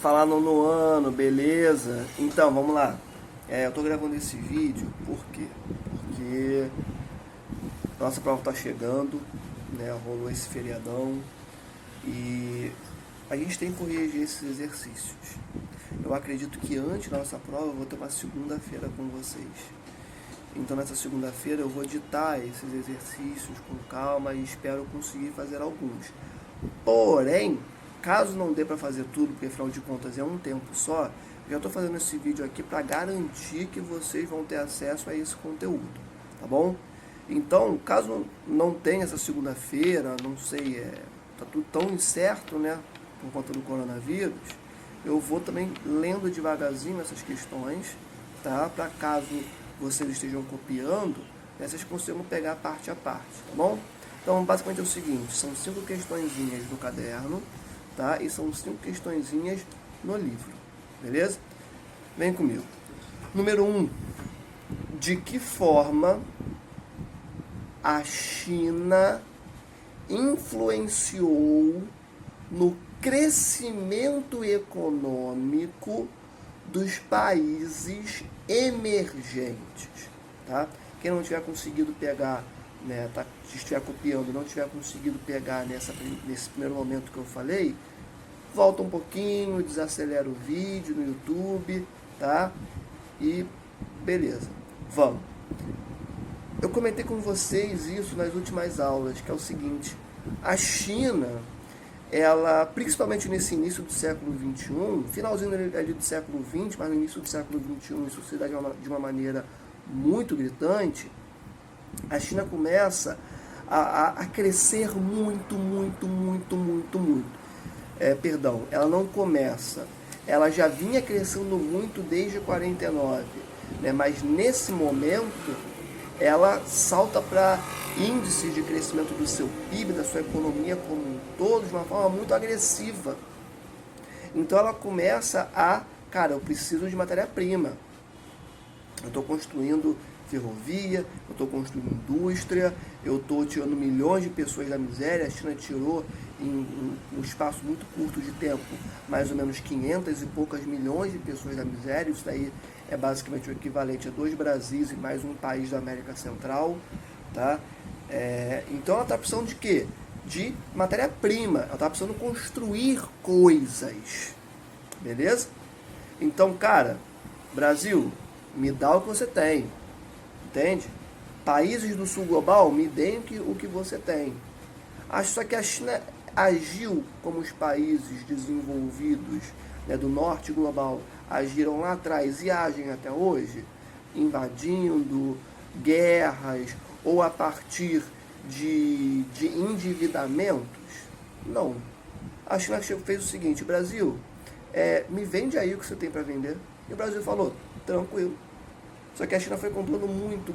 Falar no ano, beleza? Então, vamos lá. Eu tô gravando esse vídeo por quê? Porque nossa prova tá chegando, né? Rolou esse feriadão e a gente tem que corrigir esses exercícios. Eu acredito que antes da nossa prova eu vou ter uma segunda-feira com vocês. Então nessa segunda-feira eu vou ditar esses exercícios com calma e espero conseguir fazer alguns. Porém, caso não dê para fazer tudo, porque afinal de contas é um tempo só, já estou fazendo esse vídeo aqui para garantir que vocês vão ter acesso a esse conteúdo, tá bom? Então, caso não tenha essa segunda-feira, não sei, tá tudo tão incerto, né, por conta do coronavírus, eu vou também lendo devagarzinho essas questões, tá? Para caso vocês estejam copiando, né, vocês consigam pegar parte a parte, tá bom? Então, basicamente é o seguinte, são 5 questõezinhas no caderno, tá? E são 5 questõezinhas no livro, beleza? Vem comigo. Número 1. De que forma a China influenciou no crescimento econômico dos países emergentes, tá? Quem não tiver conseguido pegar, né, se estiver copiando, não tiver conseguido pegar nesse primeiro momento que eu falei, volta um pouquinho, desacelera o vídeo no YouTube, tá? E beleza, vamos. Eu comentei com vocês isso nas últimas aulas, que é o seguinte: a China, ela, principalmente nesse início do século XXI, finalzinho ali do século XX, mas no início do século XXI isso se dá de uma maneira muito gritante. A China começa a crescer muito. Perdão, ela não começa, ela já vinha crescendo muito desde 49, né? Mas nesse momento ela salta para índices de crescimento do seu PIB, da sua economia como um todo, de uma forma muito agressiva. Então ela começa eu preciso de matéria-prima. Eu estou construindo ferrovia, eu estou construindo indústria, eu estou tirando milhões de pessoas da miséria. A China tirou em um espaço muito curto de tempo mais ou menos 500 e poucas milhões de pessoas da miséria. Isso daí é basicamente o equivalente a 2 Brasis e mais um país da América Central, tá? Então ela está precisando de quê? De matéria-prima, ela está precisando construir coisas, beleza? Então, cara, Brasil, me dá o que você tem, entende? Países do sul global, me deem o que você tem. Acho só que a China agiu como os países desenvolvidos, né, do norte global agiram lá atrás e agem até hoje, invadindo, guerras ou a partir de endividamentos. Não. A China fez o seguinte: Brasil, me vende aí o que você tem para vender. E o Brasil falou, tranquilo. Só que a China foi comprando muito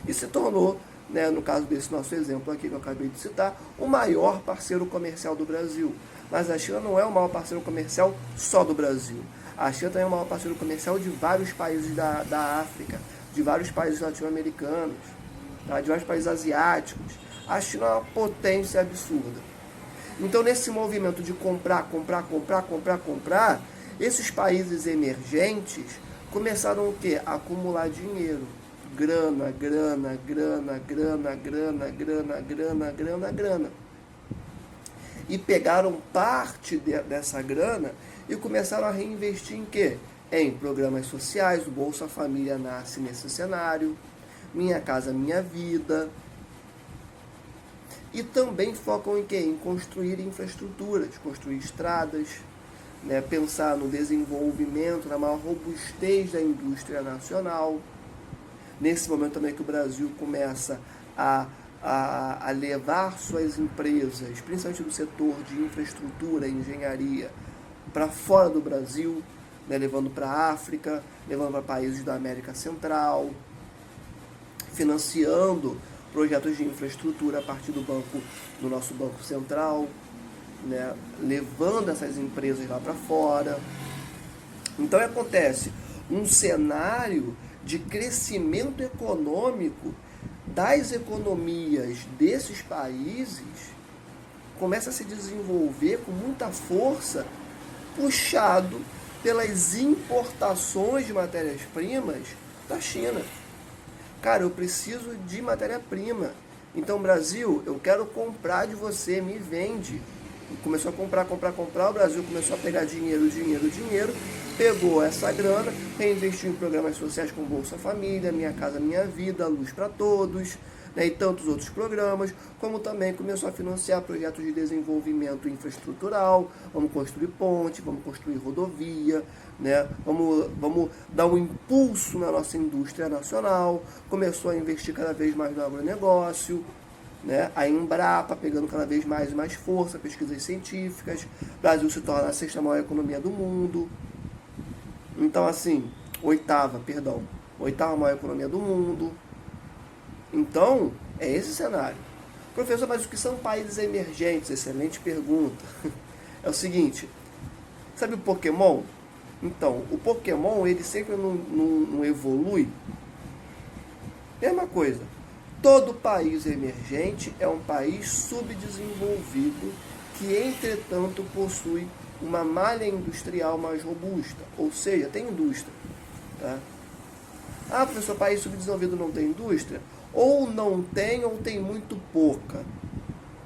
e se tornou, né, no caso desse nosso exemplo aqui que eu acabei de citar, o maior parceiro comercial do Brasil. Mas a China não é o maior parceiro comercial só do Brasil. A China também é o maior parceiro comercial de vários países da África, de vários países latino-americanos, tá? De vários países asiáticos. A China é uma potência absurda. Então, nesse movimento de comprar, esses países emergentes começaram o quê? A acumular dinheiro. Grana. E pegaram parte dessa grana e começaram a reinvestir em quê? Em programas sociais. O Bolsa Família nasce nesse cenário. Minha Casa Minha Vida. E também focam em quê? Em construir infraestruturas, construir estradas, né? Pensar no desenvolvimento, na maior robustez da indústria nacional. Nesse momento também que o Brasil começa a levar suas empresas, principalmente do setor de infraestrutura e engenharia, para fora do Brasil, né? Levando para a África, levando para países da América Central, financiando projetos de infraestrutura a partir do nosso Banco Central, né, levando essas empresas lá para fora. Então acontece um cenário de crescimento econômico das economias desses países começa a se desenvolver com muita força, puxado pelas importações de matérias-primas da China. Cara, eu preciso de matéria-prima. Então, Brasil, eu quero comprar de você, me vende. Começou a comprar, o Brasil começou a pegar dinheiro, pegou essa grana, reinvestiu em programas sociais como Bolsa Família, Minha Casa Minha Vida, Luz para Todos, né, e tantos outros programas, como também começou a financiar projetos de desenvolvimento infraestrutural, vamos construir ponte, vamos construir rodovia, né, vamos dar um impulso na nossa indústria nacional, começou a investir cada vez mais no agronegócio, né, a Embrapa pegando cada vez mais e mais força, pesquisas científicas, o Brasil se torna a sexta maior economia do mundo, então assim, oitava maior economia do mundo. Então, é esse cenário. Professor, mas o que são países emergentes? Excelente pergunta. É o seguinte, sabe o Pokémon? Então, o Pokémon, ele sempre não evolui. Mesma coisa. Todo país emergente é um país subdesenvolvido que, entretanto, possui uma malha industrial mais robusta. Ou seja, tem indústria. Tá? Ah, professor, país subdesenvolvido não tem indústria? Ou não tem ou tem muito pouca.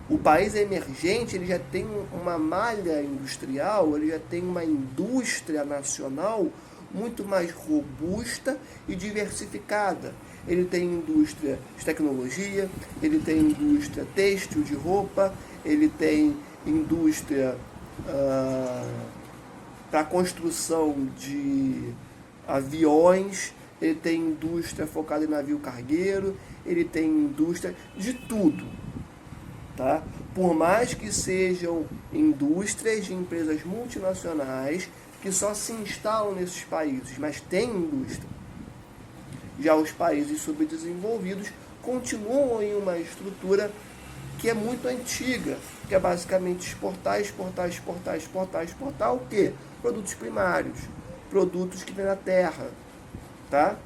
O país emergente, ele já tem uma malha industrial, ele já tem uma indústria nacional muito mais robusta e diversificada. Ele tem indústria de tecnologia, ele tem indústria têxtil de roupa, ele tem indústria para construção de aviões, ele tem indústria focada em navio cargueiro, ele tem indústria de tudo, tá? Por mais que sejam indústrias de empresas multinacionais que só se instalam nesses países, mas tem indústria. Já os países subdesenvolvidos continuam em uma estrutura que é muito antiga, que é basicamente exportar o quê? Produtos primários, produtos que vêm da terra, tá?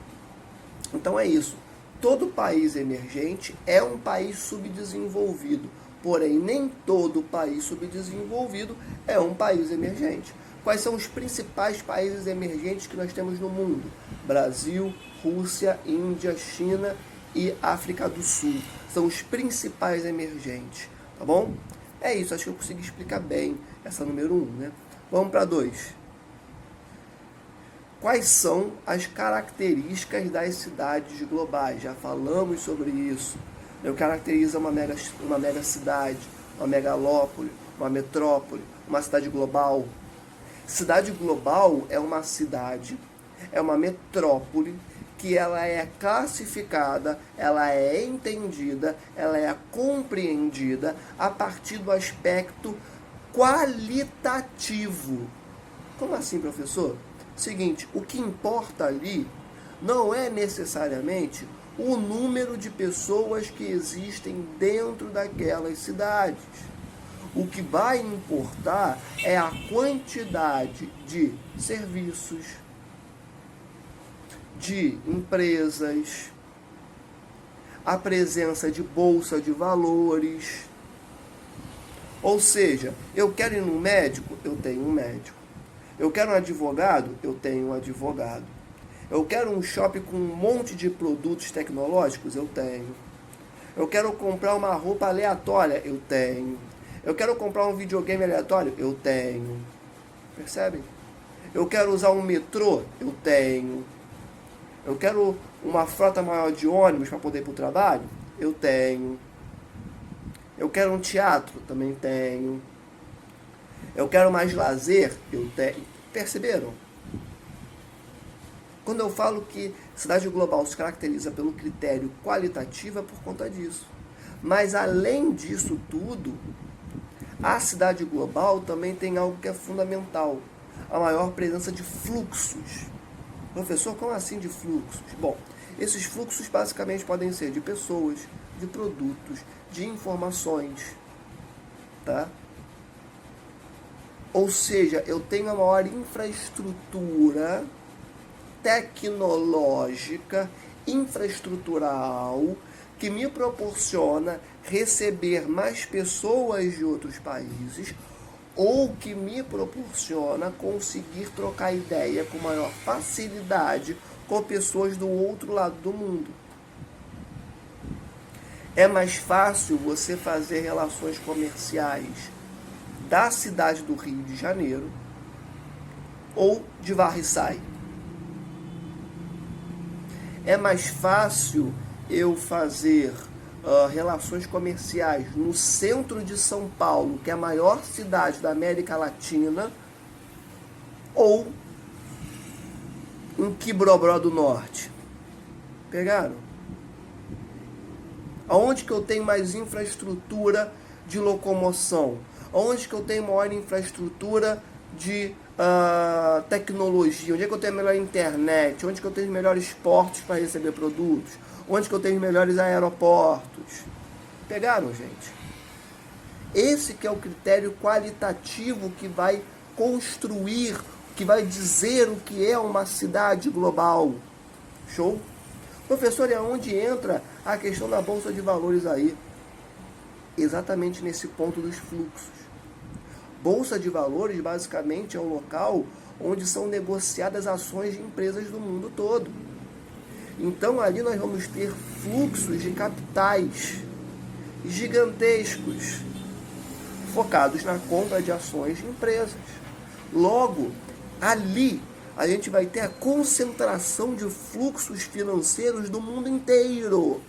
Então é isso. Todo país emergente é um país subdesenvolvido, porém nem todo país subdesenvolvido é um país emergente. Quais são os principais países emergentes que nós temos no mundo? Brasil, Rússia, Índia, China e África do Sul. São os principais emergentes, tá bom? É isso, acho que eu consegui explicar bem essa número 1, né? Vamos para 2. Quais são as características das cidades globais? Já falamos sobre isso. O que caracteriza uma mega cidade, uma megalópole, uma metrópole, uma cidade global. Cidade global é uma cidade, é uma metrópole que ela é classificada, ela é entendida, ela é compreendida a partir do aspecto qualitativo. Como assim, professor? Seguinte, o que importa ali não é necessariamente o número de pessoas que existem dentro daquelas cidades. O que vai importar é a quantidade de serviços, de empresas, a presença de bolsa de valores. Ou seja, eu quero ir num médico, eu tenho um médico. Eu quero um advogado, eu tenho um advogado. Eu quero um shopping com um monte de produtos tecnológicos, eu tenho. Eu quero comprar uma roupa aleatória, eu tenho. Eu quero comprar um videogame aleatório, eu tenho. Percebem? Eu quero usar um metrô, eu tenho. Eu quero uma frota maior de ônibus para poder ir para o trabalho, eu tenho. Eu quero um teatro, também tenho. Eu quero mais lazer, eu tenho. Perceberam? Quando eu falo que cidade global se caracteriza pelo critério qualitativo, é por conta disso. Mas além disso tudo, a cidade global também tem algo que é fundamental: a maior presença de fluxos. Professor, como assim de fluxos? Bom, esses fluxos basicamente podem ser de pessoas, de produtos, de informações, tá? Ou seja, eu tenho a maior infraestrutura tecnológica, infraestrutural, que me proporciona receber mais pessoas de outros países, ou que me proporciona conseguir trocar ideia com maior facilidade com pessoas do outro lado do mundo. É mais fácil você fazer relações comerciais da cidade do Rio de Janeiro ou de Varriçai. É mais fácil eu fazer relações comerciais no centro de São Paulo, que é a maior cidade da América Latina, ou em Quibrobro do Norte. Pegaram? Aonde que eu tenho mais infraestrutura de locomoção? Aonde que eu tenho maior infraestrutura de tecnologia? Onde é que eu tenho a melhor internet? Onde que eu tenho melhores portos para receber produtos? Onde que eu tenho melhores aeroportos? Pegaram, gente? Esse que é o critério qualitativo que vai construir, que vai dizer o que é uma cidade global. Show? Professor, é onde entra a questão da Bolsa de Valores aí? Exatamente nesse ponto dos fluxos. Bolsa de Valores, basicamente, é um local onde são negociadas ações de empresas do mundo todo. Então, ali nós vamos ter fluxos de capitais gigantescos, focados na compra de ações de empresas. Logo, ali, a gente vai ter a concentração de fluxos financeiros do mundo inteiro.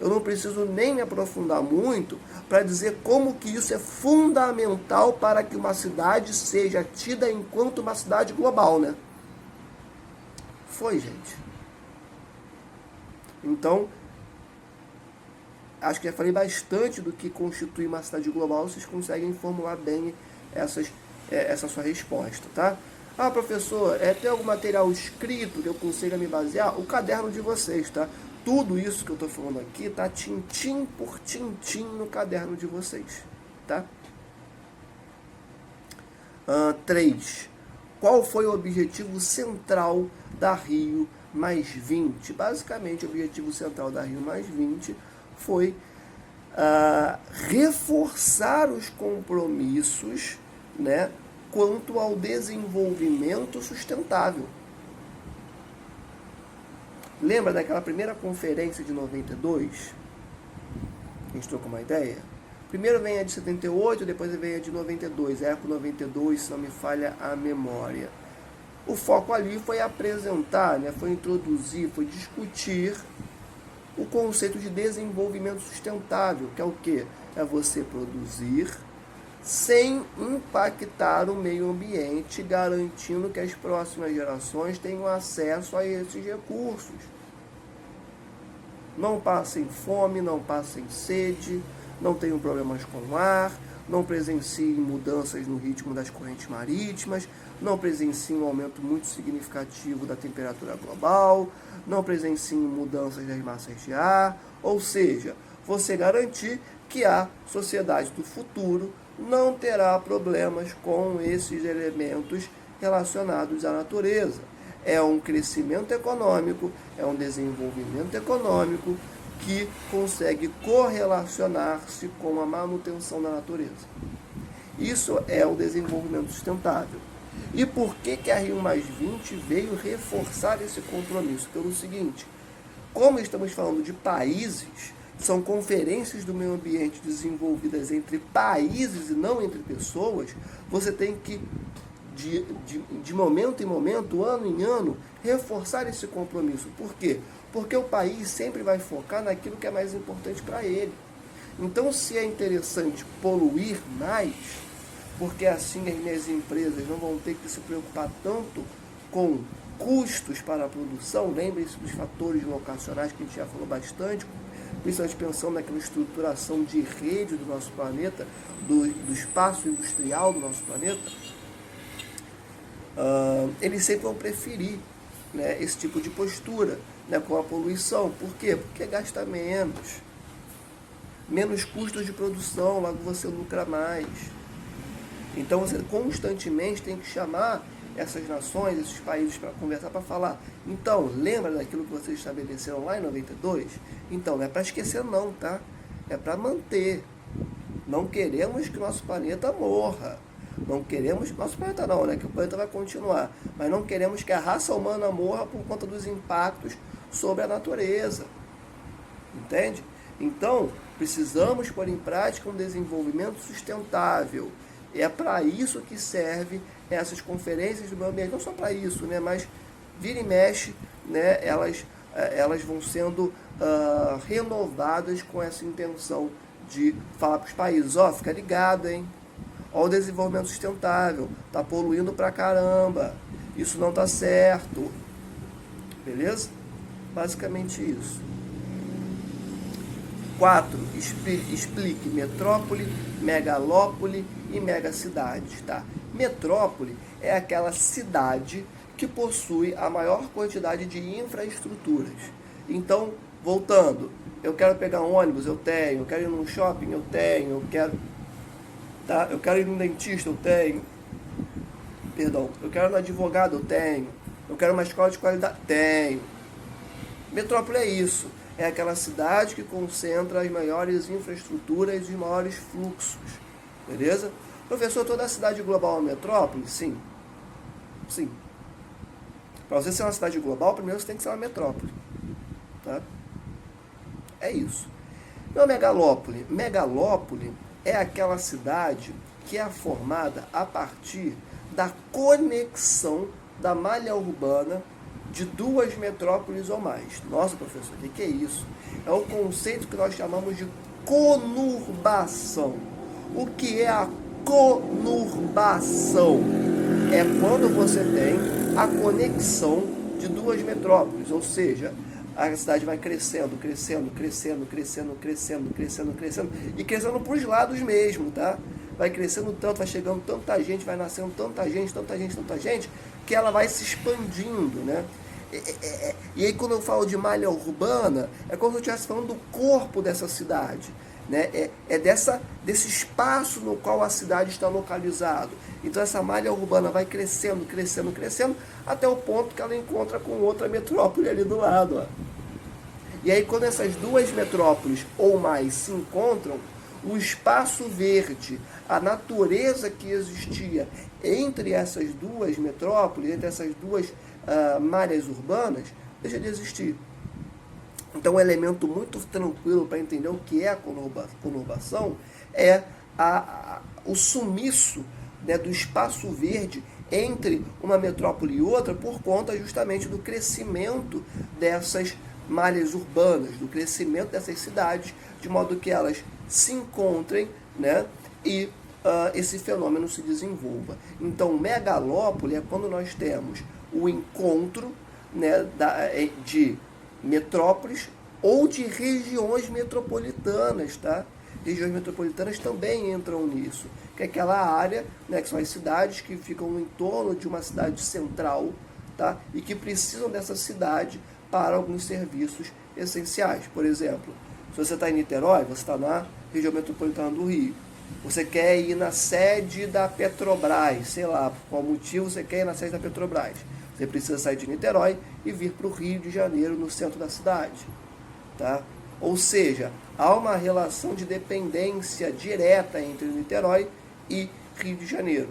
Eu não preciso nem me aprofundar muito para dizer como que isso é fundamental para que uma cidade seja tida enquanto uma cidade global, né? Foi, gente. Então, acho que já falei bastante do que constitui uma cidade global. Vocês conseguem formular bem essa sua resposta, tá? Ah, professor, tem algum material escrito que eu consiga me basear? O caderno de vocês, tá? Tudo isso que eu estou falando aqui tá tintim por tintim no caderno de vocês, tá? 3. Qual foi o objetivo central da Rio mais 20? Basicamente, o objetivo central da Rio mais 20 foi reforçar os compromissos, né, quanto ao desenvolvimento sustentável. Lembra daquela primeira conferência de 92? A gente trocou uma ideia? Primeiro vem a de 78, depois vem a de 92. A Eco 92, se não me falha a memória. O foco ali foi apresentar, né, foi introduzir, foi discutir o conceito de desenvolvimento sustentável, que é o quê? É você produzir sem impactar o meio ambiente, garantindo que as próximas gerações tenham acesso a esses recursos. Não passem fome, não passem sede, não tenham problemas com o ar, não presenciem mudanças no ritmo das correntes marítimas, não presenciem um aumento muito significativo da temperatura global, não presenciem mudanças das massas de ar, ou seja, você garantir que a sociedade do futuro não terá problemas com esses elementos relacionados à natureza. É um crescimento econômico, é um desenvolvimento econômico que consegue correlacionar-se com a manutenção da natureza. Isso é o desenvolvimento sustentável. E por que a Rio Mais 20 veio reforçar esse compromisso? Pelo seguinte, como estamos falando de países, são conferências do meio ambiente desenvolvidas entre países e não entre pessoas, você tem que, de momento em momento, ano em ano, reforçar esse compromisso. Por quê? Porque o país sempre vai focar naquilo que é mais importante para ele. Então, se é interessante poluir mais, porque assim as minhas empresas não vão ter que se preocupar tanto com custos para a produção, lembrem-se dos fatores locacionais que a gente já falou bastante, principalmente pensando naquela estruturação de rede do nosso planeta, do espaço industrial do nosso planeta, eles sempre vão preferir, né, esse tipo de postura, né, com a poluição. Por quê? Porque gasta menos custos de produção, logo você lucra mais. Então você constantemente tem que chamar essas nações, esses países para conversar, para falar. Então, lembra daquilo que vocês estabeleceram lá em 92? Então, não é para esquecer não, tá? É para manter. Não queremos que nosso planeta morra. Não queremos, nosso planeta não, né? Que o planeta vai continuar. Mas não queremos que a raça humana morra por conta dos impactos sobre a natureza. Entende? Então, precisamos pôr em prática um desenvolvimento sustentável. É para isso que serve essas conferências do meio ambiente. Não só para isso, né? Mas vira e mexe, né? Elas vão sendo renovadas com essa intenção de falar para os países, ó, fica ligado, hein? Ó, o desenvolvimento sustentável, tá poluindo pra caramba, isso não tá certo, beleza? Basicamente isso. 4. Explique metrópole, megalópole e megacidades, tá? Metrópole é aquela cidade que possui a maior quantidade de infraestruturas. Então, voltando, eu quero pegar um ônibus, eu tenho. Eu quero ir num shopping, eu tenho. Eu quero ir num dentista, eu tenho. Perdão, eu quero ir no advogado, eu tenho. Eu quero uma escola de qualidade, tenho. Metrópole é isso. É aquela cidade que concentra as maiores infraestruturas e maiores fluxos. Beleza? Professor, toda a cidade global é uma metrópole? Sim. Sim. Para você ser uma cidade global, primeiro você tem que ser uma metrópole. Tá? É isso. Então, megalópole. Megalópole é aquela cidade que é formada a partir da conexão da malha urbana de duas metrópoles ou mais. Nossa, professor, o que é isso? É um conceito que nós chamamos de conurbação. O que é a conurbação? É quando você tem a conexão de duas metrópoles, ou seja, a cidade vai crescendo, crescendo, crescendo, crescendo, crescendo, crescendo, crescendo, e crescendo para os lados mesmo, tá? Vai crescendo tanto, vai chegando tanta gente, vai nascendo tanta gente, tanta gente, tanta gente, que ela vai se expandindo, né? E aí quando eu falo de malha urbana, é como se eu estivesse falando do corpo dessa cidade, né? Desse espaço no qual a cidade está localizado. Então essa malha urbana vai crescendo, crescendo, crescendo, até o ponto que ela encontra com outra metrópole ali do lado. Ó. E aí quando essas duas metrópoles ou mais se encontram, o espaço verde, a natureza que existia entre essas duas metrópoles, entre essas duas malhas urbanas, deixa de existir. Então, um elemento muito tranquilo para entender o que é a conurbação é o sumiço, né, do espaço verde entre uma metrópole e outra por conta justamente do crescimento dessas malhas urbanas, do crescimento dessas cidades, de modo que elas se encontrem, né, e esse fenômeno se desenvolva. Então, megalópole é quando nós temos o encontro, né, de metrópoles ou de regiões metropolitanas, tá? Regiões metropolitanas também entram nisso, que é aquela área, né, que são as cidades que ficam em torno de uma cidade central, tá? E que precisam dessa cidade para alguns serviços essenciais. Por exemplo, se você está em Niterói, você está na região metropolitana do Rio. Você quer ir na sede da Petrobras, sei lá, por qual motivo você quer ir na sede da Petrobras. Você precisa sair de Niterói e vir para o Rio de Janeiro, no centro da cidade. Tá? Ou seja, há uma relação de dependência direta entre Niterói e Rio de Janeiro.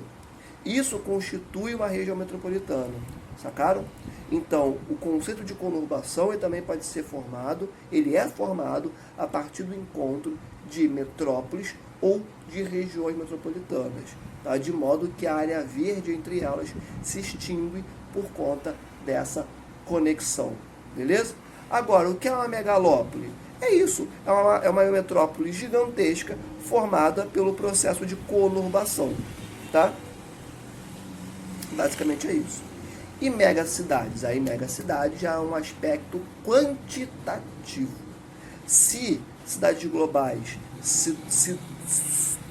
Isso constitui uma região metropolitana. Sacaram? Então, o conceito de conurbação ele também pode ser formado, ele é formado a partir do encontro de metrópoles ou de regiões metropolitanas, tá? De modo que a área verde entre elas se extingue por conta dessa conexão, beleza? Agora, o que é uma megalópole? É isso, é uma metrópole gigantesca formada pelo processo de conurbação, tá? Basicamente é isso. E megacidades? Aí megacidade já é um aspecto quantitativo. Se cidades globais se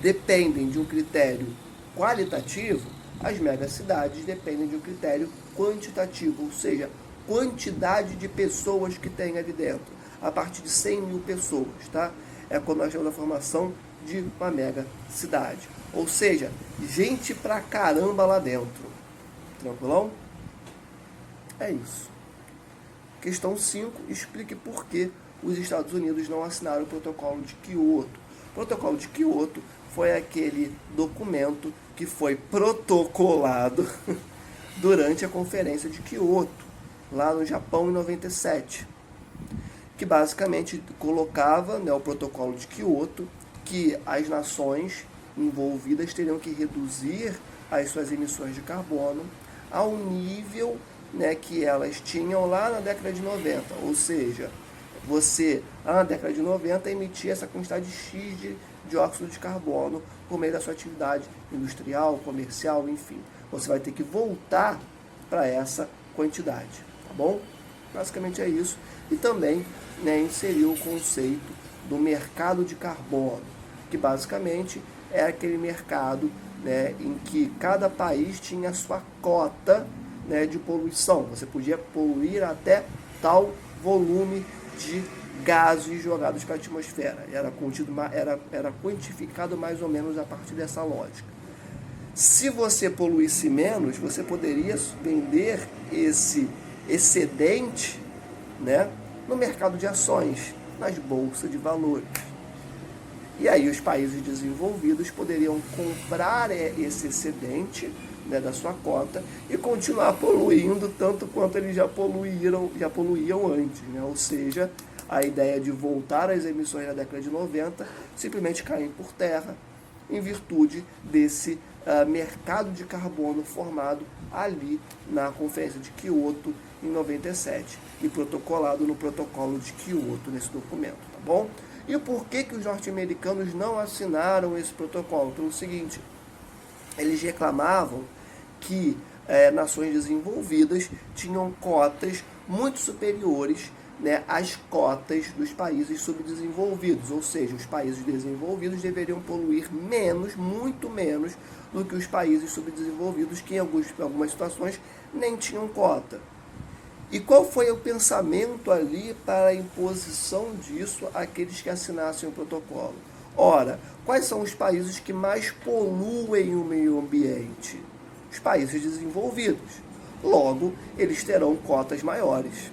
dependem de um critério qualitativo, as megacidades dependem de um critério quantitativo, ou seja, quantidade de pessoas que tem ali dentro, a partir de 100 mil pessoas, tá? É quando nós temos a formação de uma megacidade, ou seja, gente pra caramba lá dentro, Tranquilão? É isso. Questão 5. Explique por que os Estados Unidos não assinaram o Protocolo de Kyoto. O Protocolo de Kyoto foi aquele documento que foi protocolado durante a Conferência de Kyoto, lá no Japão, em 97, que basicamente colocava, né, o Protocolo de Kyoto, que as nações envolvidas teriam que reduzir as suas emissões de carbono ao nível, né, que elas tinham lá na década de 90. Ou seja, você, lá na década de 90, emitia essa quantidade X de dióxido de carbono por meio da sua atividade industrial, comercial, enfim. Você vai ter que voltar para essa quantidade, tá bom? Basicamente é isso. E também, né, inseriu o conceito do mercado de carbono, que basicamente é aquele mercado, né, em que cada país tinha a sua cota, né, de poluição. Você podia poluir até tal volume de gases jogados para a atmosfera. Era quantificado mais ou menos a partir dessa lógica. Se você poluísse menos, você poderia vender esse excedente, né, no mercado de ações, nas bolsas de valores. E aí os países desenvolvidos poderiam comprar esse excedente, né, da sua cota e continuar poluindo tanto quanto eles já poluíam antes, né? Ou seja, a ideia de voltar às emissões da década de 90 simplesmente caem por terra em virtude desse mercado de carbono formado ali na Conferência de Kyoto em 97 e protocolado no Protocolo de Kyoto nesse documento, tá bom? E por que os norte-americanos não assinaram esse protocolo? Pelo seguinte, eles reclamavam que nações desenvolvidas tinham cotas muito superiores, né, às cotas dos países subdesenvolvidos, ou seja, os países desenvolvidos deveriam poluir menos, muito menos, do que os países subdesenvolvidos, que em algumas situações nem tinham cota. E qual foi o pensamento ali para a imposição disso àqueles que assinassem o protocolo? Ora, quais são os países que mais poluem o meio ambiente? Os países desenvolvidos. Logo, eles terão cotas maiores.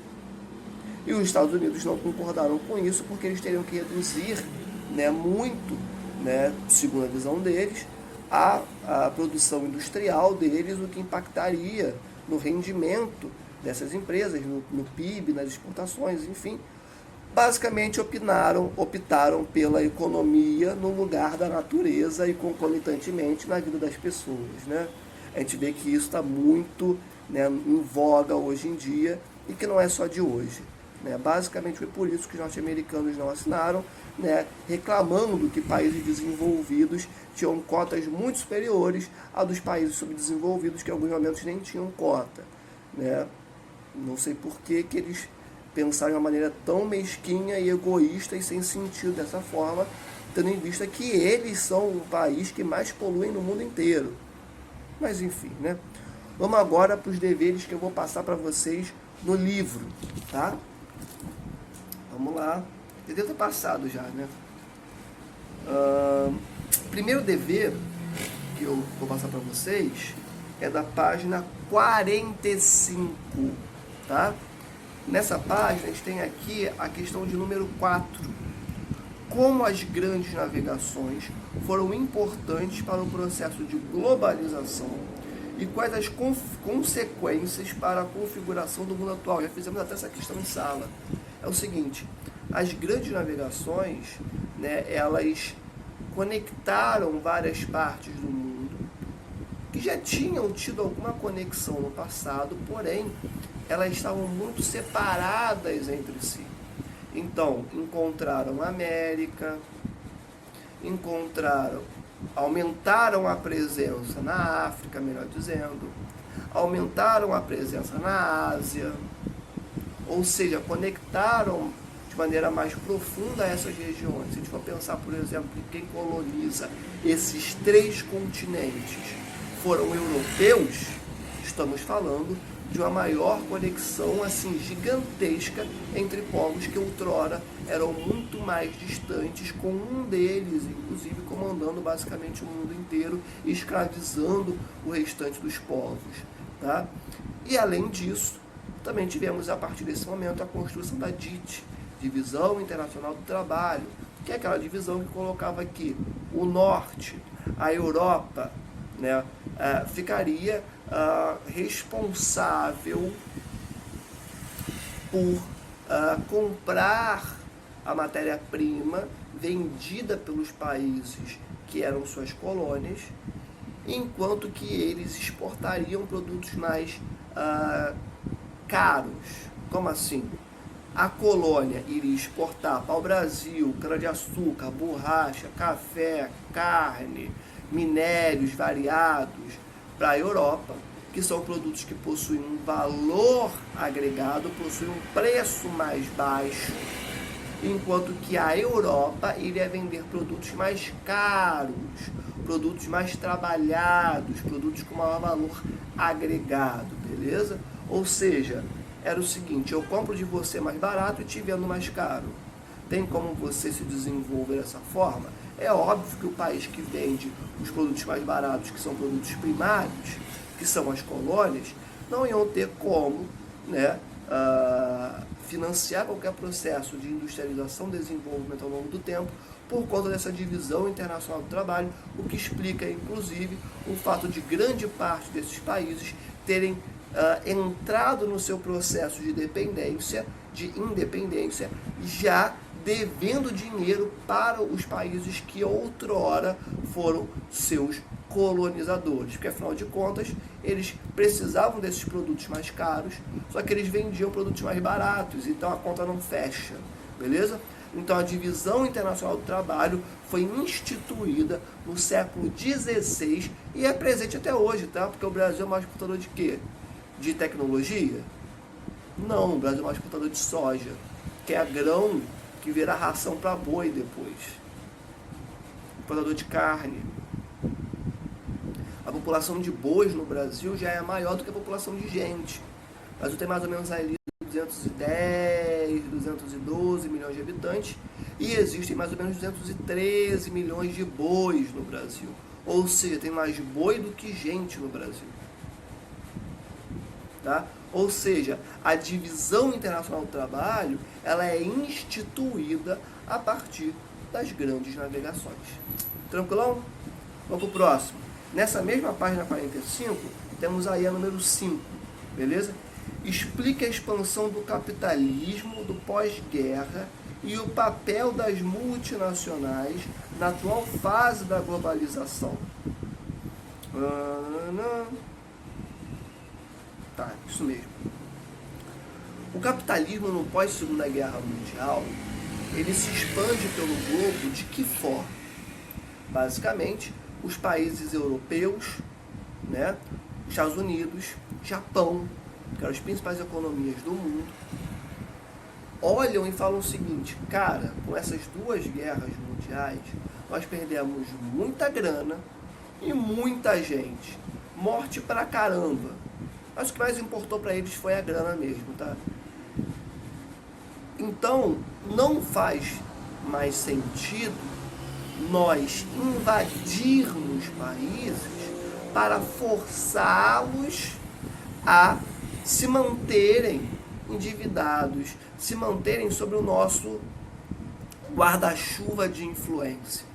E os Estados Unidos não concordaram com isso porque eles teriam que reduzir, né, muito, né, segundo a visão deles, a produção industrial deles, o que impactaria no rendimento dessas empresas, no PIB, nas exportações, enfim. Basicamente optaram pela economia no lugar da natureza e concomitantemente na vida das pessoas, né? A gente vê que isso está muito, né, em voga hoje em dia e que não é só de hoje. Né? Basicamente foi por isso que os norte-americanos não assinaram, né, reclamando que países desenvolvidos tinham cotas muito superiores a dos países subdesenvolvidos, que em alguns momentos nem tinham cota. Né? Não sei por que eles pensaram de uma maneira tão mesquinha e egoísta e sem sentido dessa forma, tendo em vista que eles são o país que mais polui no mundo inteiro. Mas enfim, né? Vamos agora para os deveres que eu vou passar para vocês no livro, tá? Vamos lá. Eu devo ter passado já, né? Primeiro dever que eu vou passar para vocês é da página 45, tá? Nessa página a gente tem aqui a questão de número 4. Como as grandes navegações foram importantes para o processo de globalização e quais as consequências para a configuração do mundo atual. Já fizemos até essa questão em sala. É o seguinte, as grandes navegações, né, elas conectaram várias partes do mundo que já tinham tido alguma conexão no passado, porém, elas estavam muito separadas entre si. Então, encontraram a América, aumentaram a presença na África, melhor dizendo, aumentaram a presença na Ásia, ou seja, conectaram de maneira mais profunda essas regiões. Se a gente for pensar, por exemplo, que quem coloniza esses 3 continentes foram europeus, estamos falando de uma maior conexão assim gigantesca entre povos que outrora eram muito mais distantes, com um deles, inclusive, comandando basicamente o mundo inteiro e escravizando o restante dos povos. Tá? E além disso, também tivemos a partir desse momento a construção da DIT, Divisão Internacional do Trabalho, que é aquela divisão que colocava aqui o norte, a Europa, né, ficaria responsável por comprar a matéria-prima vendida pelos países que eram suas colônias, enquanto que eles exportariam produtos mais caros. Como assim? A colônia iria exportar para o Brasil cana-de-açúcar, borracha, café, carne, minérios variados para a Europa, que são produtos que possuem um valor agregado, possuem um preço mais baixo, enquanto que a Europa iria vender produtos mais caros, produtos mais trabalhados, produtos com maior valor agregado, beleza? Ou seja, era o seguinte, eu compro de você mais barato e te vendo mais caro. Tem como você se desenvolver dessa forma? É óbvio que o país que vende os produtos mais baratos, que são produtos primários, que são as colônias, não iam ter como, né, financiar qualquer processo de industrialização e desenvolvimento ao longo do tempo, por conta dessa divisão internacional do trabalho, o que explica, inclusive, o fato de grande parte desses países terem entrado no seu processo de independência, já devendo dinheiro para os países que outrora foram seus colonizadores, porque afinal de contas eles precisavam desses produtos mais caros, só que eles vendiam produtos mais baratos, então a conta não fecha, beleza? Então a Divisão Internacional do Trabalho foi instituída no século XVI e é presente até hoje, tá? Porque o Brasil é o maior exportador de quê? De tecnologia? Não, o Brasil é o maior exportador de soja, que é grão que vira ração para boi depois. Exportador de carne. A população de bois no Brasil já é maior do que a população de gente. O Brasil tem mais ou menos ali 210, 212 milhões de habitantes e existem mais ou menos 213 milhões de bois no Brasil. Ou seja, tem mais boi do que gente no Brasil. Tá? Ou seja, a Divisão Internacional do Trabalho ela é instituída a partir das grandes navegações. Tranquilão? Vamos para o próximo. Nessa mesma página 45, temos aí a número 5, beleza? Explica a expansão do capitalismo do pós-guerra e o papel das multinacionais na atual fase da globalização. Tá, isso mesmo. O capitalismo no pós-Segunda Guerra Mundial, ele se expande pelo globo de que forma? Basicamente, os países europeus, né, Estados Unidos, Japão, que eram as principais economias do mundo, olham e falam o seguinte, cara, com essas duas guerras mundiais, nós perdemos muita grana e muita gente. Morte pra caramba. Mas o que mais importou para eles foi a grana mesmo, tá? Então, não faz mais sentido nós invadirmos países para forçá-los a se manterem endividados, se manterem sob o nosso guarda-chuva de influência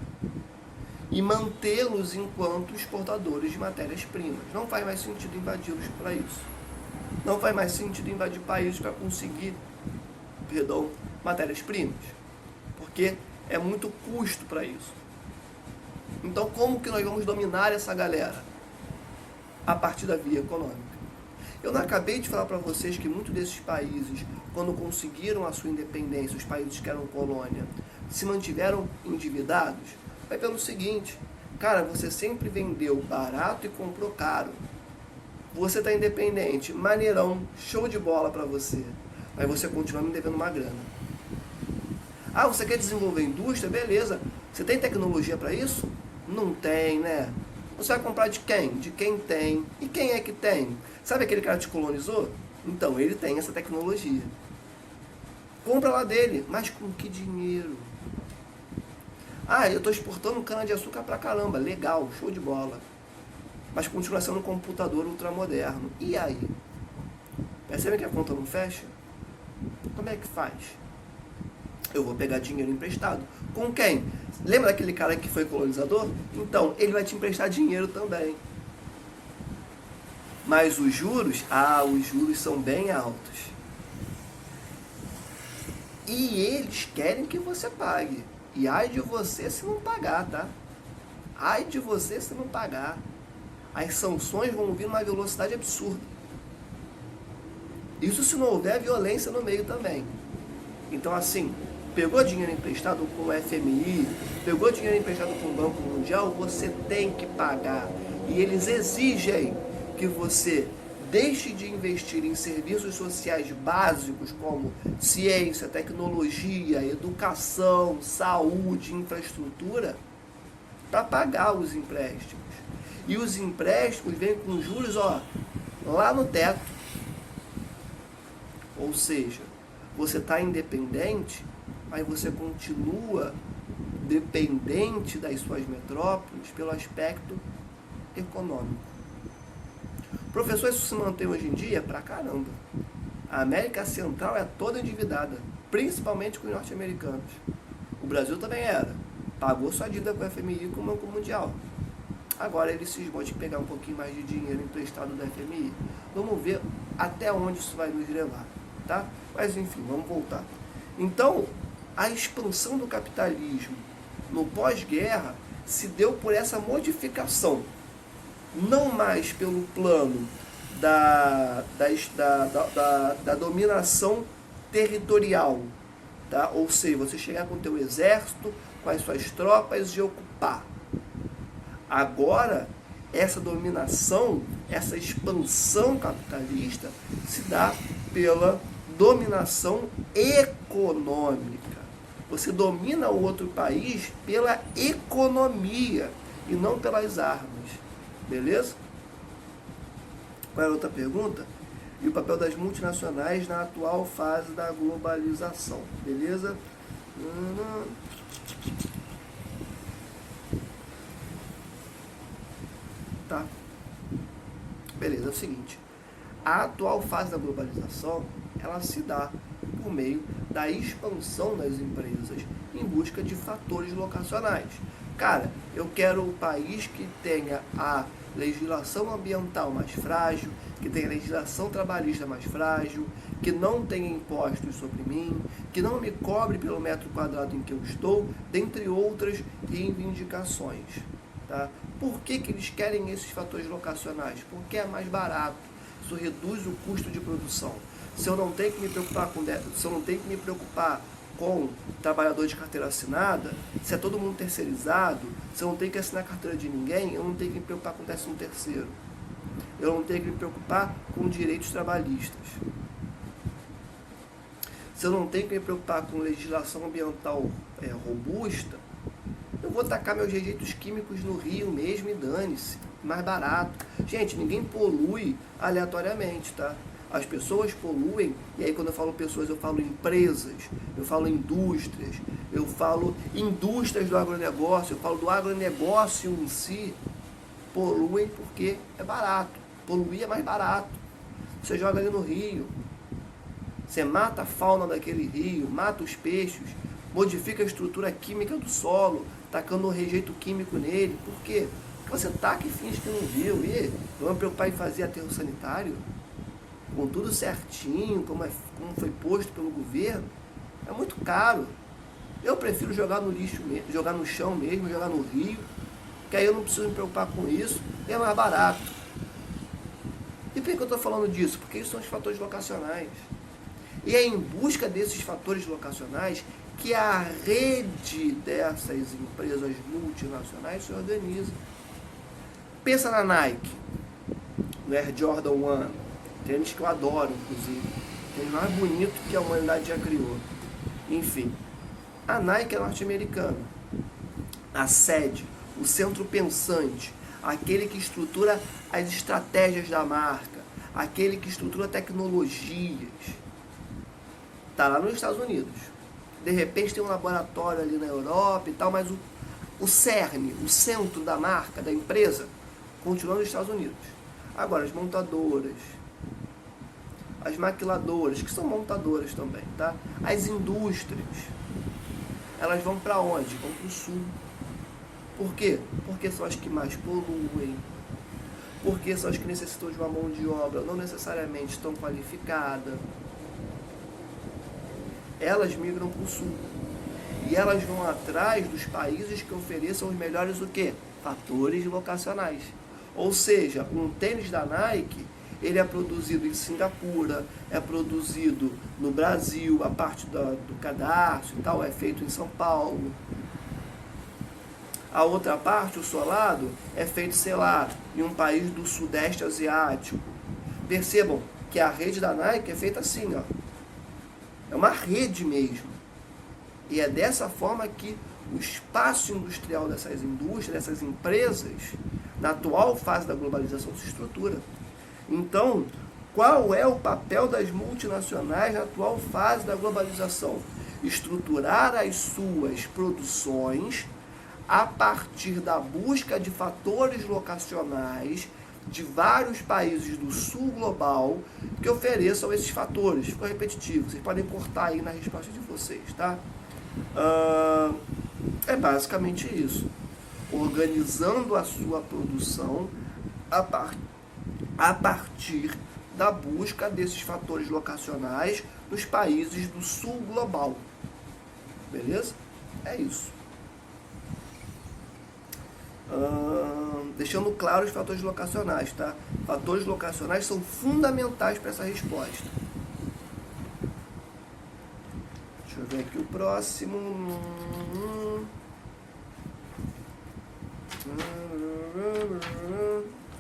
e mantê-los enquanto exportadores de matérias-primas. Não faz mais sentido invadi-los para isso. Não faz mais sentido invadir países para conseguir, matérias-primas, porque é muito custo para isso. Então, como que nós vamos dominar essa galera? A partir da via econômica. Eu não acabei de falar para vocês que muitos desses países, quando conseguiram a sua independência, os países que eram colônia, se mantiveram endividados? Vai pelo seguinte, cara, você sempre vendeu barato e comprou caro. Você está independente, maneirão, show de bola para você, mas você continua me devendo uma grana. Ah, você quer desenvolver indústria? Beleza. Você tem tecnologia para isso? Não tem, né? Você vai comprar de quem? De quem tem. E quem é que tem? Sabe aquele cara que te colonizou? Então, ele tem essa tecnologia. Compra lá dele. Mas com que dinheiro? Ah, eu estou exportando cana-de-açúcar pra caramba. Legal, show de bola. mas continua sendo um computador ultramoderno. E aí? Percebe que a conta não fecha? Como é que faz? Eu vou pegar dinheiro emprestado. Com quem? Lembra daquele cara que foi colonizador? Então, ele vai te emprestar dinheiro também. Mas os juros? Os juros são bem altos. E eles querem que você pague. E ai de você se não pagar, tá? Ai de você se não pagar. As sanções vão vir numa velocidade absurda. Isso se não houver violência no meio também. Então, assim, pegou dinheiro emprestado com o FMI, pegou dinheiro emprestado com o Banco Mundial, você tem que pagar. E eles exigem que você deixe de investir em serviços sociais básicos como ciência, tecnologia, educação, saúde, infraestrutura, para pagar os empréstimos. E os empréstimos vêm com juros, lá no teto. Ou seja, você está independente, mas você continua dependente das suas metrópoles pelo aspecto econômico. Professor, isso se mantém hoje em dia? Pra caramba. A América Central é toda endividada, principalmente com os norte-americanos. O Brasil também era. Pagou sua dívida com o FMI e com o Banco Mundial. Agora eles cismam de pegar um pouquinho mais de dinheiro emprestado do FMI. Vamos ver até onde isso vai nos levar, tá? Mas enfim, vamos voltar. Então, a expansão do capitalismo no pós-guerra se deu por essa modificação. Não mais pelo plano da dominação territorial, tá? Ou seja, você chegar com o teu exército, com as suas tropas e ocupar. Agora, essa dominação, essa expansão capitalista se dá pela dominação econômica. Você domina o outro país pela economia e não pelas armas. Beleza? Qual é a outra pergunta? E o papel das multinacionais na atual fase da globalização. Beleza? Tá. Beleza, é o seguinte. A atual fase da globalização, ela se dá por meio da expansão das empresas em busca de fatores locacionais. Cara, eu quero um país que tenha a legislação ambiental mais frágil, que tenha a legislação trabalhista mais frágil, que não tenha impostos sobre mim, que não me cobre pelo metro quadrado em que eu estou, dentre outras reivindicações. Tá? Por que eles querem esses fatores locacionais? Porque é mais barato, isso reduz o custo de produção. Se eu não tenho que me preocupar com trabalhador de carteira assinada, se é todo mundo terceirizado, se eu não tenho que assinar carteira de ninguém, eu não tenho que me preocupar com 13º. Eu não tenho que me preocupar com direitos trabalhistas. Se eu não tenho que me preocupar com legislação ambiental robusta, eu vou tacar meus rejeitos químicos no rio mesmo e dane-se, mais barato. Gente, ninguém polui aleatoriamente, tá? As pessoas poluem, e aí quando eu falo pessoas, eu falo empresas, eu falo indústrias, eu falo indústrias do agronegócio, eu falo do agronegócio em si, poluem porque é barato. Poluir é mais barato. Você joga ali no rio, você mata a fauna daquele rio, mata os peixes, modifica a estrutura química do solo, tacando um rejeito químico nele. Por quê? Porque você taca e finge que não viu. E vamos preocupar em fazer aterro sanitário? Com tudo certinho, como foi posto pelo governo, é muito caro. Eu prefiro jogar no lixo mesmo, jogar no chão mesmo, jogar no rio, que aí eu não preciso me preocupar com isso, e é mais barato. E por que eu estou falando disso? Porque isso são os fatores locacionais. E é em busca desses fatores locacionais que a rede dessas empresas multinacionais se organiza. Pensa na Nike, no Air Jordan 1, tênis que eu adoro, inclusive. Tênis mais bonito que a humanidade já criou. Enfim, a Nike é norte-americana. A sede, o centro pensante, aquele que estrutura as estratégias da marca, aquele que estrutura tecnologias, está lá nos Estados Unidos. De repente tem um laboratório ali na Europa e tal, mas o cerne, o centro da marca, da empresa, continuando nos Estados Unidos. Agora, as montadoras, as maquiladoras, que são montadoras também, tá? As indústrias, elas vão para onde? Vão para o sul. Por quê? Porque são as que mais poluem, porque são as que necessitam de uma mão de obra não necessariamente tão qualificada. Elas migram para o sul. E elas vão atrás dos países que ofereçam os melhores o quê? Fatores locacionais. Ou seja, um tênis da Nike, ele é produzido em Singapura, é produzido no Brasil, a parte do cadarço e tal, é feito em São Paulo. A outra parte, o solado, é feito, sei lá, em um país do sudeste asiático. Percebam que a rede da Nike é feita assim, ó. É uma rede mesmo. E é dessa forma que o espaço industrial dessas indústrias, dessas empresas, na atual fase da globalização, se estrutura. Então, qual é o papel das multinacionais na atual fase da globalização? Estruturar as suas produções a partir da busca de fatores locacionais de vários países do sul global que ofereçam esses fatores. Ficou repetitivo, vocês podem cortar aí na resposta de vocês, tá? É basicamente isso. Organizando a sua produção a partir da busca desses fatores locacionais nos países do sul global. Beleza? É isso. Deixando claro os fatores locacionais, tá? Fatores locacionais são fundamentais para essa resposta. Deixa eu ver aqui o próximo.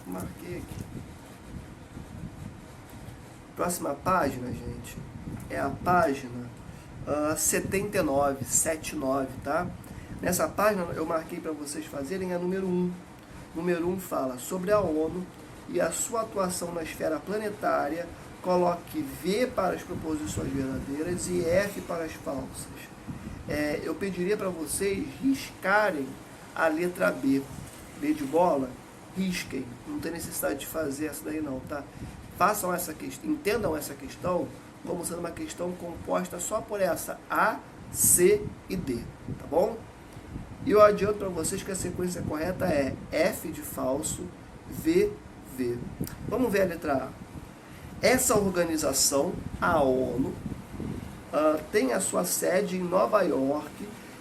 Marquei aqui. Próxima página, gente, é a página 79, tá? Nessa página eu marquei para vocês fazerem a número 1. Número 1 fala sobre a ONU e a sua atuação na esfera planetária. Coloque V para as proposições verdadeiras e F para as falsas. Eu pediria para vocês riscarem a letra B. B de bola, risquem. Não tem necessidade de fazer essa daí não, tá? Façam essa questão, entendam essa questão como sendo uma questão composta só por essa A, C e D, tá bom? E eu adianto para vocês que a sequência correta é F de falso, V, V. Vamos ver a letra A. Essa organização, a ONU, tem a sua sede em Nova York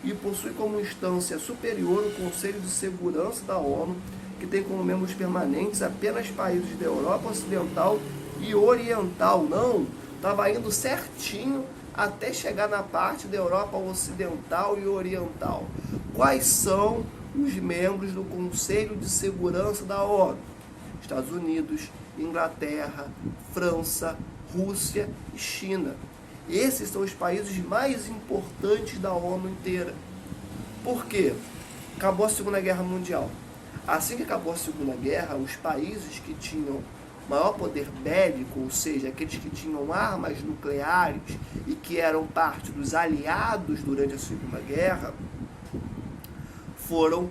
e possui como instância superior o Conselho de Segurança da ONU, que tem como membros permanentes apenas países da Europa Ocidental e Oriental. Não, estava indo certinho até chegar na parte da Europa Ocidental e Oriental. Quais são os membros do Conselho de Segurança da ONU? Estados Unidos, Inglaterra, França, Rússia e China. Esses são os países mais importantes da ONU inteira. Por quê? Acabou a Segunda Guerra Mundial. Assim que acabou a Segunda Guerra, os países que tinham maior poder bélico, ou seja, aqueles que tinham armas nucleares e que eram parte dos aliados durante a Segunda Guerra, foram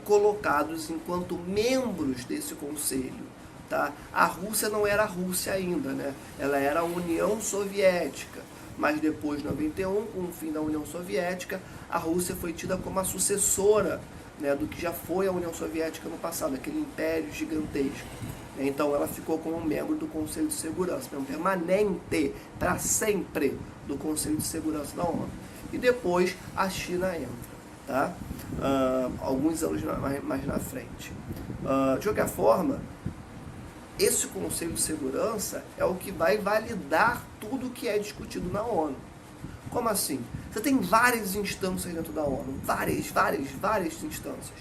colocados enquanto membros desse conselho. Tá? A Rússia não era a Rússia ainda, né? Ela era a União Soviética, mas depois de 91, com o fim da União Soviética, a Rússia foi tida como a sucessora, né, do que já foi a União Soviética no passado, aquele império gigantesco. Então ela ficou como membro do Conselho de Segurança, permanente, para sempre, do Conselho de Segurança da ONU. E depois a China entra, tá? Alguns anos mais na frente. De qualquer forma, esse Conselho de Segurança é o que vai validar tudo que é discutido na ONU. Como assim? Você tem várias instâncias dentro da ONU, várias instâncias.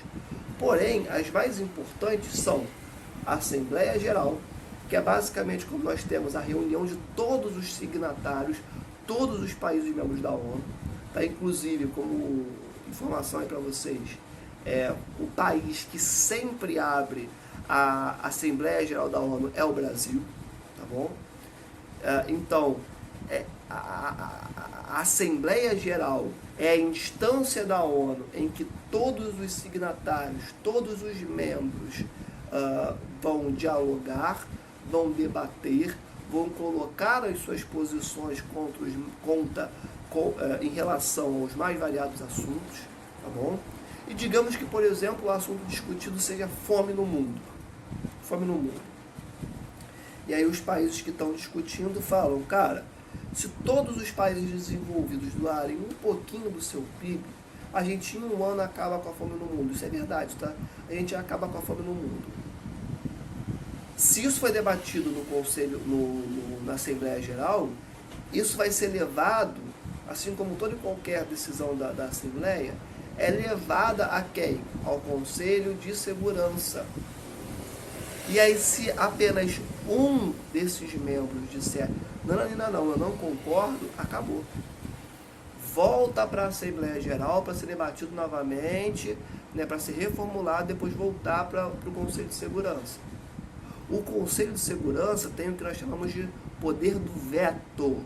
Porém, as mais importantes são a Assembleia Geral, que é basicamente como nós temos a reunião de todos os signatários, todos os países membros da ONU. Tá? Inclusive, como informação aí para vocês, o país que sempre abre a Assembleia Geral da ONU é o Brasil, tá bom? Então, a Assembleia Geral é a instância da ONU em que todos os signatários, todos os membros vão dialogar, vão debater, vão colocar as suas posições em relação aos mais variados assuntos, tá bom? E digamos que, por exemplo, o assunto discutido seja fome no mundo. Fome no mundo. E aí os países que estão discutindo falam, cara, se todos os países desenvolvidos doarem um pouquinho do seu PIB, a gente em um ano acaba com a fome no mundo. Isso é verdade, tá? A gente acaba com a fome no mundo. Se isso foi debatido no Conselho, na Assembleia Geral, isso vai ser levado, assim como toda e qualquer decisão da Assembleia, é levada a quem? Ao Conselho de Segurança. E aí, se apenas um desses membros disser, não, eu não concordo, acabou. Volta para a Assembleia Geral para ser debatido novamente, né, para ser reformulado, depois voltar para o Conselho de Segurança. O Conselho de Segurança tem o que nós chamamos de poder do veto.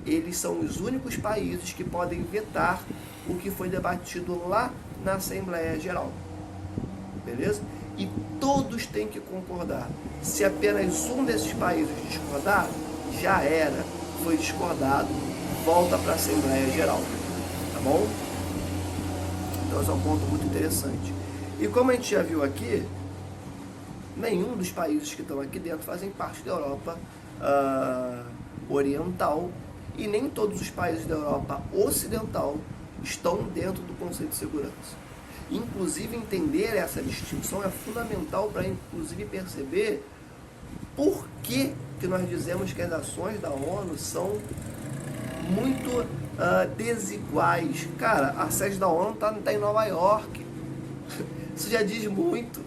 Eles são os únicos países que podem vetar o que foi debatido lá na Assembleia Geral. Beleza? E todos têm que concordar. Se apenas um desses países discordar, já era. Foi discordado, volta para a Assembleia Geral. Tá bom? Então esse é um ponto muito interessante. E como a gente já viu aqui, nenhum dos países que estão aqui dentro fazem parte da Europa Oriental, e nem todos os países da Europa Ocidental estão dentro do Conselho de Segurança. Inclusive, entender essa distinção é fundamental para, inclusive, perceber por que nós dizemos que as ações da ONU são muito desiguais. Cara, a sede da ONU está em Nova York. Isso já diz muito.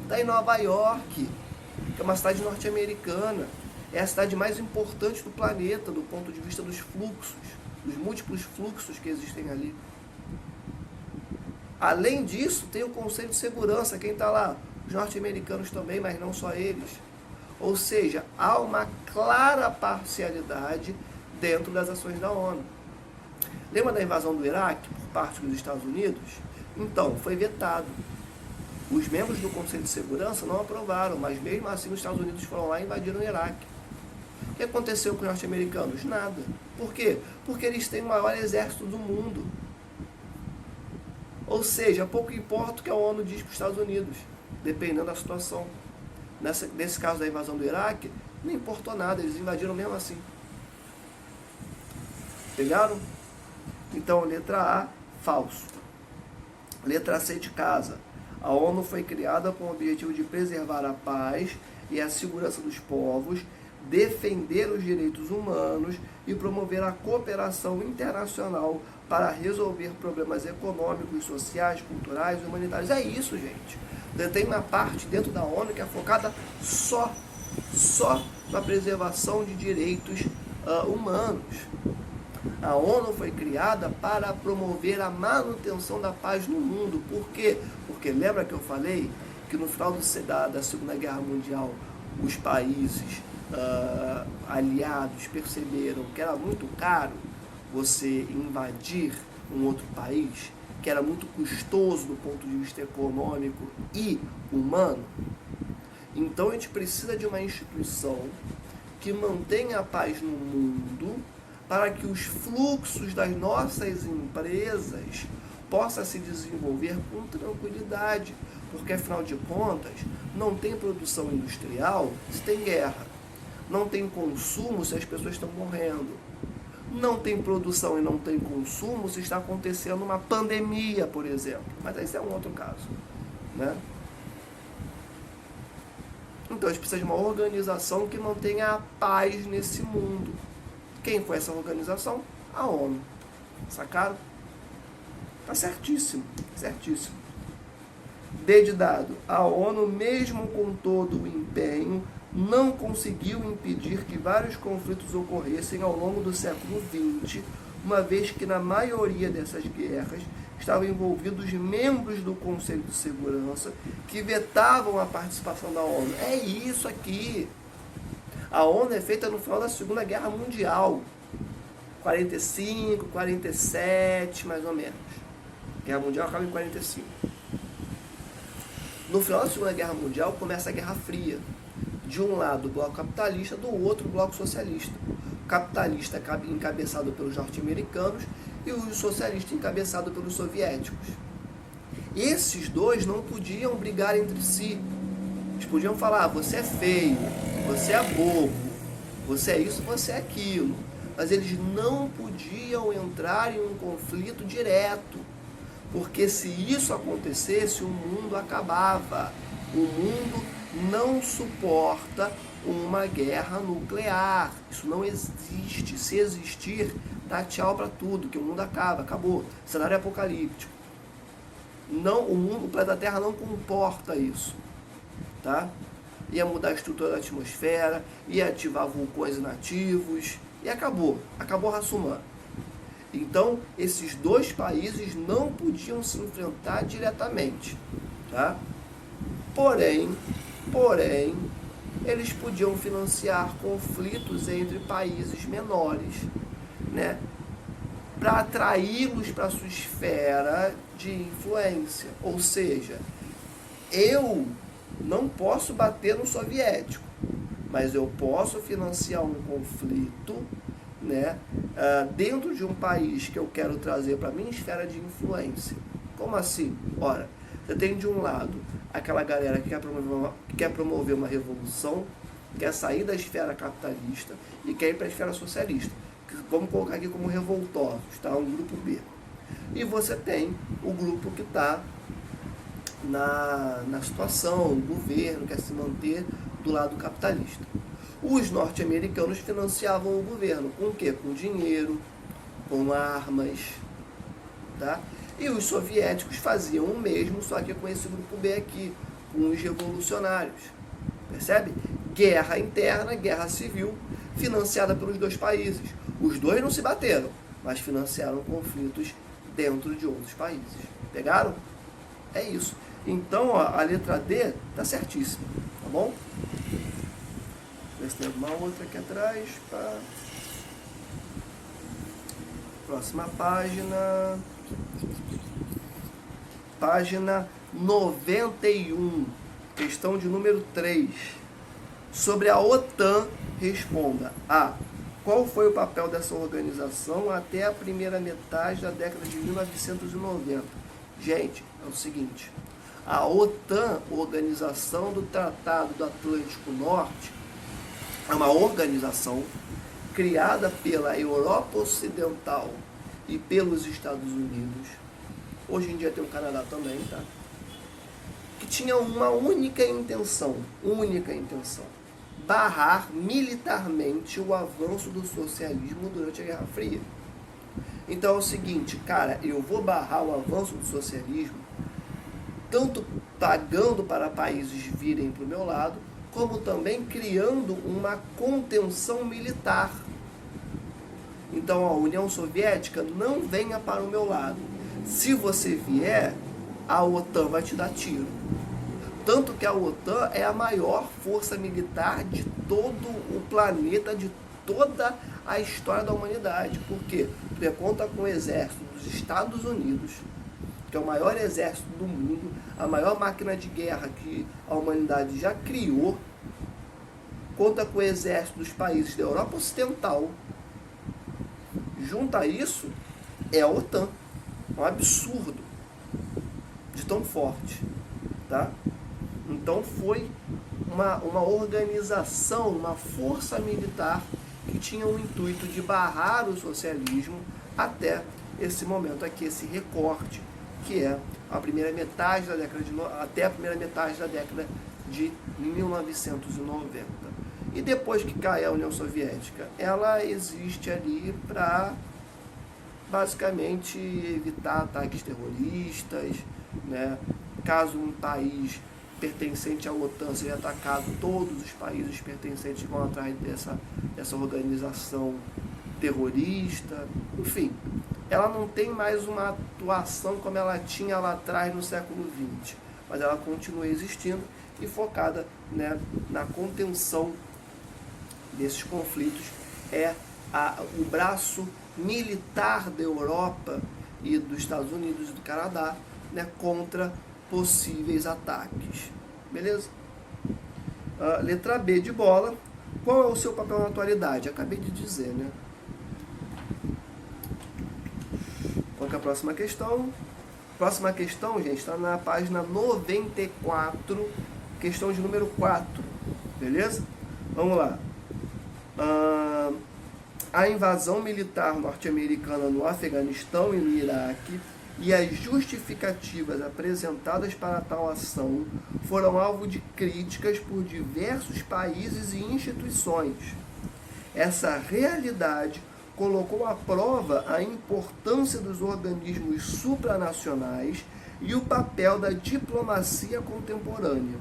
Está em Nova York, que é uma cidade norte-americana. É a cidade mais importante do planeta, do ponto de vista dos fluxos, dos múltiplos fluxos que existem ali. Além disso, tem o Conselho de Segurança. Quem está lá? Os norte-americanos também, mas não só eles. Ou seja, há uma clara parcialidade dentro das ações da ONU. Lembra da invasão do Iraque por parte dos Estados Unidos? Então, foi vetado. Os membros do Conselho de Segurança não aprovaram, mas mesmo assim os Estados Unidos foram lá e invadiram o Iraque. O que aconteceu com os norte-americanos? Nada. Por quê? Porque eles têm o maior exército do mundo. Ou seja, pouco importa o que a ONU diz para os Estados Unidos, dependendo da situação. Nesse caso da invasão do Iraque, não importou nada, eles invadiram mesmo assim. Pegaram? Então, letra A, falso. Letra C de casa. A ONU foi criada com o objetivo de preservar a paz e a segurança dos povos, defender os direitos humanos e promover a cooperação internacional para resolver problemas econômicos, sociais, culturais e humanitários. É isso, gente. Tem uma parte dentro da ONU que é focada só na preservação de direitos humanos. A ONU foi criada para promover a manutenção da paz no mundo. Por quê? Porque lembra que eu falei que no final da Segunda Guerra Mundial os países aliados perceberam que era muito caro você invadir um outro país, que era muito custoso do ponto de vista econômico e humano. Então a gente precisa de uma instituição que mantenha a paz no mundo para que os fluxos das nossas empresas possam se desenvolver com tranquilidade, porque afinal de contas não tem produção industrial se tem guerra, não tem consumo se as pessoas estão morrendo, não tem produção e não tem consumo se está acontecendo uma pandemia, por exemplo. Mas esse é um outro caso, né? Então a gente precisa de uma organização que mantenha a paz nesse mundo. Quem foi essa organização? A ONU. Sacaram? Tá certíssimo, certíssimo. D de dado. A ONU, mesmo com todo o empenho, não conseguiu impedir que vários conflitos ocorressem ao longo do século XX, uma vez que na maioria dessas guerras estavam envolvidos membros do Conselho de Segurança que vetavam a participação da ONU. É isso aqui. A ONU é feita no final da Segunda Guerra Mundial, 45, 47, mais ou menos. A Guerra Mundial acaba em 45. No final da Segunda Guerra Mundial começa a Guerra Fria. De um lado o bloco capitalista, do outro o bloco socialista. O capitalista encabeçado pelos norte-americanos e o socialista encabeçado pelos soviéticos. Esses dois não podiam brigar entre si. Eles podiam falar, você é feio, você é bobo, você é isso, você é aquilo. Mas eles não podiam entrar em um conflito direto. Porque se isso acontecesse, o mundo acabava. O mundo não suporta uma guerra nuclear. Isso não existe. Se existir, dá tchau para tudo, que o mundo acaba, acabou. Cenário apocalíptico. Não, o planeta Terra não comporta isso. Tá? Ia mudar a estrutura da atmosfera, ia ativar vulcões inativos, e acabou. Acabou a raça humana. Então, esses dois países não podiam se enfrentar diretamente, tá? Porém, eles podiam financiar conflitos entre países menores, né? Para atraí-los para sua esfera de influência. Ou seja, eu não posso bater no soviético, mas eu posso financiar um conflito, né, dentro de um país que eu quero trazer para a minha esfera de influência. Como assim? Ora, você tem de um lado aquela galera que quer promover uma revolução, quer sair da esfera capitalista e quer ir para a esfera socialista. Vamos colocar aqui como revoltosos, tá? Um grupo B. E você tem o grupo que está na situação, o governo quer se manter do lado capitalista. Os norte-americanos financiavam o governo com o quê? Com dinheiro, com armas, tá? E os soviéticos faziam o mesmo, só que com esse grupo B aqui, com os revolucionários. Percebe? Guerra interna, guerra civil, financiada pelos dois países. Os dois não se bateram, mas financiaram conflitos dentro de outros países. Pegaram? É isso. Então, ó, a letra D tá certíssima, tá bom? Ver se tem alguma outra aqui atrás. Pá. Próxima página. Página 91. Questão de número 3. Sobre a OTAN, responda. A. Qual foi o papel dessa organização até a primeira metade da década de 1990? Gente, é o seguinte. A OTAN, Organização do Tratado do Atlântico Norte, é uma organização criada pela Europa Ocidental e pelos Estados Unidos. Hoje em dia tem o Canadá também, tá? Que tinha uma única intenção, barrar militarmente o avanço do socialismo durante a Guerra Fria. Então é o seguinte, cara, eu vou barrar o avanço do socialismo, tanto pagando para países virem para o meu lado, como também criando uma contenção militar. Então a União Soviética não venha para o meu lado. Se você vier, a OTAN vai te dar tiro. Tanto que a OTAN é a maior força militar de todo o planeta, de toda a história da humanidade. Por quê? Porque conta com o exército dos Estados Unidos, que é o maior exército do mundo, a maior máquina de guerra que a humanidade já criou. Conta com o exército dos países da Europa Ocidental. Junto a isso, é a OTAN. É um absurdo de tão forte, tá? Então foi uma organização, uma força militar que tinha o intuito de barrar o socialismo até esse momento aqui, esse recorte, que é a primeira metade da década até a primeira metade da década de 1990. E depois que cai a União Soviética, ela existe ali para basicamente evitar ataques terroristas, né? Caso um país pertencente à OTAN seja atacado, todos os países pertencentes vão atrás dessa organização terrorista. Enfim, ela não tem mais uma atuação como ela tinha lá atrás no século XX, mas ela continua existindo e focada, né, na contenção desses conflitos. É o braço militar da Europa e dos Estados Unidos e do Canadá, né, contra possíveis ataques. Beleza? Letra B de bola. Qual é o seu papel na atualidade? Acabei de dizer, né? Qual que é a próxima questão? Próxima questão, gente, está na página 94, questão de número 4. Beleza? Vamos lá. A invasão militar norte-americana no Afeganistão e no Iraque e as justificativas apresentadas para tal ação foram alvo de críticas por diversos países e instituições. Essa realidade colocou à prova a importância dos organismos supranacionais e o papel da diplomacia contemporânea.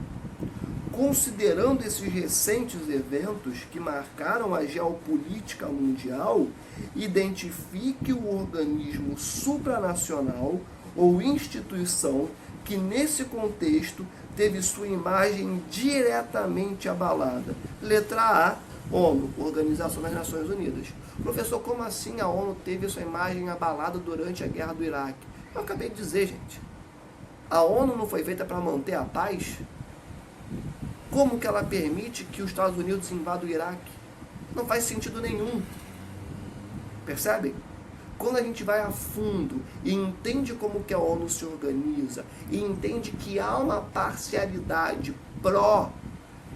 Considerando esses recentes eventos que marcaram a geopolítica mundial, identifique o organismo supranacional ou instituição que, nesse contexto, teve sua imagem diretamente abalada. Letra A, ONU, Organização das Nações Unidas. Professor, como assim a ONU teve sua imagem abalada durante a guerra do Iraque? Eu acabei de dizer, gente. A ONU não foi feita para manter a paz? Como que ela permite que os Estados Unidos invadam o Iraque? Não faz sentido nenhum. Percebem? Quando a gente vai a fundo e entende como que a ONU se organiza e entende que há uma parcialidade pró,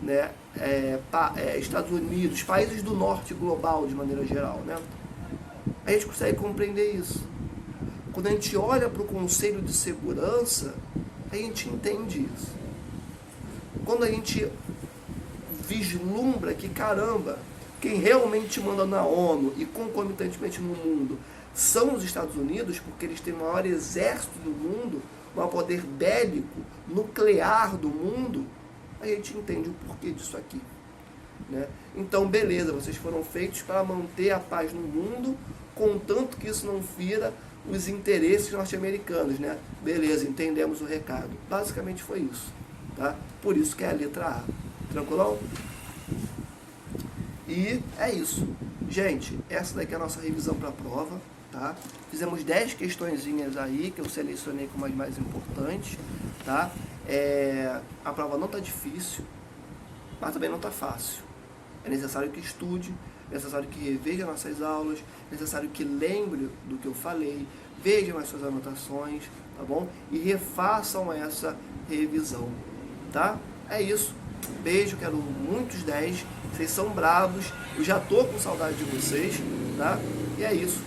né, Estados Unidos, países do norte global de maneira geral, né, a gente consegue compreender isso. Quando a gente olha para o Conselho de Segurança, a gente entende isso. Quando a gente vislumbra que, caramba, quem realmente manda na ONU e concomitantemente no mundo são os Estados Unidos, porque eles têm o maior exército do mundo, o maior poder bélico, nuclear do mundo, a gente entende o porquê disso aqui. Né? Então, beleza, vocês foram feitos para manter a paz no mundo, contanto que isso não fira os interesses norte-americanos. Né? Beleza, entendemos o recado. Basicamente foi isso. Tá? Por isso que é a letra A. Tranquilão? E é isso. Gente, essa daqui é a nossa revisão para a prova. Tá? Fizemos 10 questõezinhas aí, que eu selecionei como as mais importantes. Tá? A prova não está difícil, mas também não está fácil. É necessário que estude, é necessário que reveja nossas aulas, é necessário que lembre do que eu falei, vejam as suas anotações, tá bom? E refaçam essa revisão. Tá? É isso. Beijo, quero muitos 10. Vocês são bravos. Eu já tô com saudade de vocês, tá? E é isso.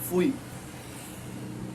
Fui.